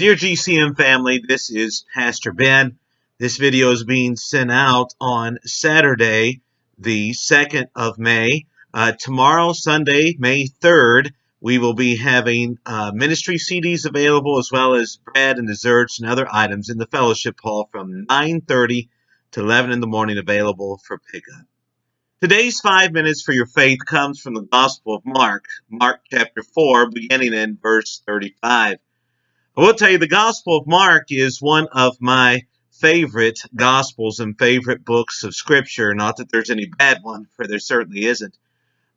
Dear GCM family, this is Pastor Ben. This video is being sent out on Saturday, the 2nd of May. Tomorrow, Sunday, May 3rd, we will be having ministry CDs available as well as bread and desserts and other items in the fellowship hall from 9:30 to 11 in the morning available for pickup. Today's 5 minutes for your faith comes from the Gospel of Mark, Mark chapter 4, beginning in verse 35. I will tell you, the Gospel of Mark is one of my favorite Gospels and favorite books of Scripture. Not that there's any bad one, for there certainly isn't.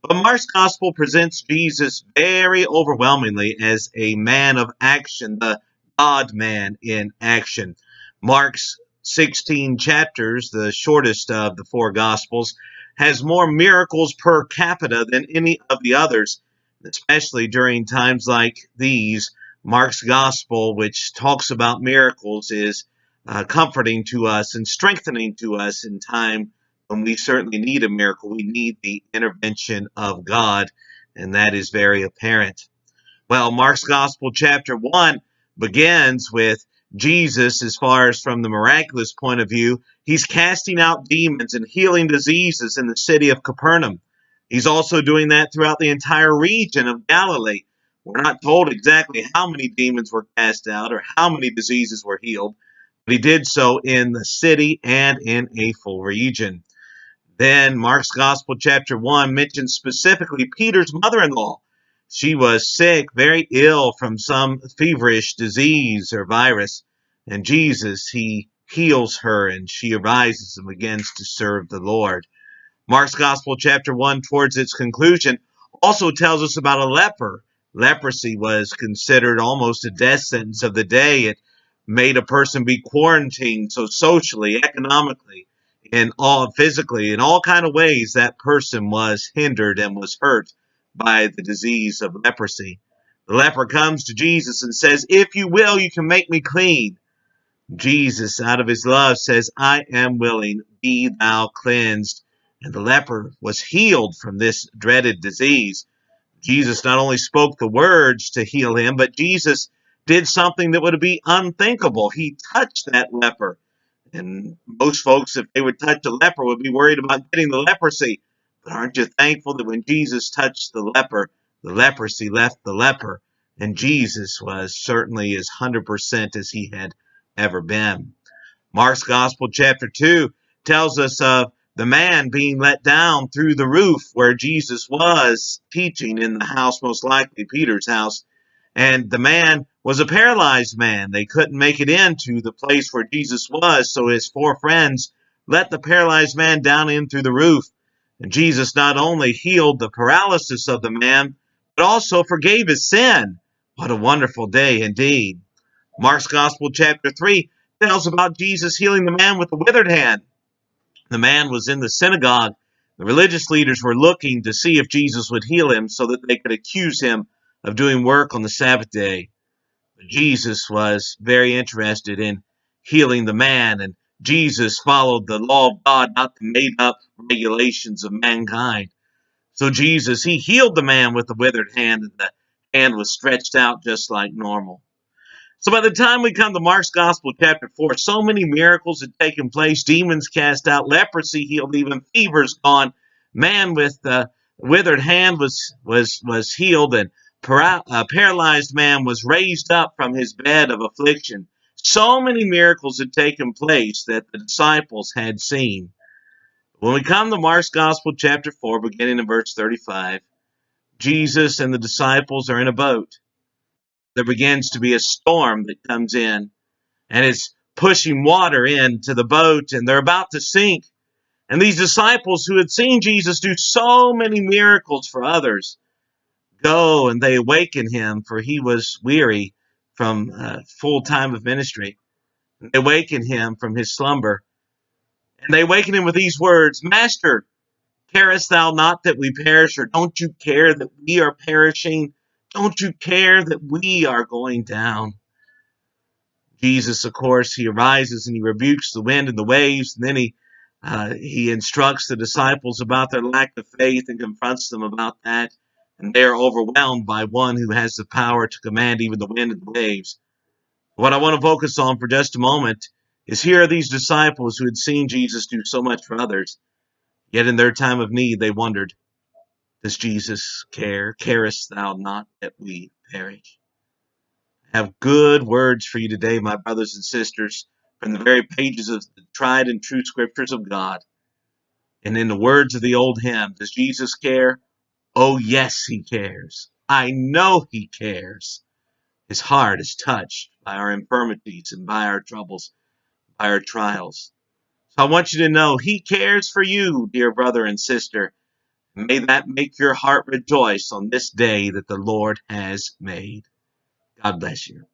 But Mark's Gospel presents Jesus very overwhelmingly as a man of action, the God-man in action. Mark's 16 chapters, the shortest of the four Gospels, has more miracles per capita than any of the others, especially during times like these. Mark's Gospel, which talks about miracles, is comforting to us and strengthening to us in time when we certainly need a miracle. We need the intervention of God, and that is very apparent. Well, Mark's Gospel chapter 1 begins with Jesus, as far as from the miraculous point of view. He's casting out demons and healing diseases in the city of Capernaum. He's also doing that throughout the entire region of Galilee. We're not told exactly how many demons were cast out or how many diseases were healed, but he did so in the city and in a full region. Then Mark's Gospel chapter 1 mentions specifically Peter's mother-in-law. She was sick, very ill from some feverish disease or virus. And Jesus, he heals her, and she arises and begins to serve the Lord. Mark's Gospel chapter 1, towards its conclusion, also tells us about a leper. Leprosy was considered almost a death sentence of the day. It made a person be quarantined, so socially, economically, and all physically, in all kind of ways, that person was hindered and was hurt by the disease of leprosy. The leper comes to Jesus and says, "If you will, you can make me clean." Jesus, out of his love, says, "I am willing, be thou cleansed." And the leper was healed from this dreaded disease. Jesus not only spoke the words to heal him, but Jesus did something that would be unthinkable. He touched that leper. And most folks, if they would touch a leper, would be worried about getting the leprosy. But aren't you thankful that when Jesus touched the leper, the leprosy left the leper, and Jesus was certainly as 100% as he had ever been. Mark's Gospel chapter 2 tells us of the man being let down through the roof where Jesus was teaching, in the house, most likely Peter's house. And the man was a paralyzed man. They couldn't make it into the place where Jesus was, so his four friends let the paralyzed man down in through the roof. And Jesus not only healed the paralysis of the man, but also forgave his sin. What a wonderful day indeed. Mark's Gospel chapter 3 tells about Jesus healing the man with the withered hand. The man was in the synagogue. The religious leaders were looking to see if Jesus would heal him so that they could accuse him of doing work on the Sabbath day. But Jesus was very interested in healing the man, and Jesus followed the law of God, not the made-up regulations of mankind. So Jesus, he healed the man with the withered hand, and the hand was stretched out just like normal. So by the time we come to Mark's Gospel chapter 4, so many miracles had taken place. Demons cast out, leprosy healed, even fevers gone. Man with the withered hand was healed, and a paralyzed man was raised up from his bed of affliction. So many miracles had taken place that the disciples had seen. When we come to Mark's Gospel chapter 4, beginning in verse 35, Jesus and the disciples are in a boat. There begins to be a storm that comes in, and it's pushing water into the boat, and they're about to sink. And these disciples who had seen Jesus do so many miracles for others go and they awaken him, for he was weary from full time of ministry. They awaken him from his slumber, and they awaken him with these words, "Master, carest thou not that we perish, or don't you care that we are perishing? Don't you care that we are going down?" Jesus, of course, he arises and he rebukes the wind and the waves, and then he instructs the disciples about their lack of faith and confronts them about that. And they are overwhelmed by one who has the power to command even the wind and the waves. What I want to focus on for just a moment is here are these disciples who had seen Jesus do so much for others, yet in their time of need they wondered, does Jesus care? Carest thou not that we perish? I have good words for you today, my brothers and sisters, from the very pages of the tried and true scriptures of God. And in the words of the old hymn, does Jesus care? Oh, yes, he cares. I know he cares. His heart is touched by our infirmities and by our troubles, by our trials. So I want you to know he cares for you, dear brother and sister. May that make your heart rejoice on this day that the Lord has made. God bless you.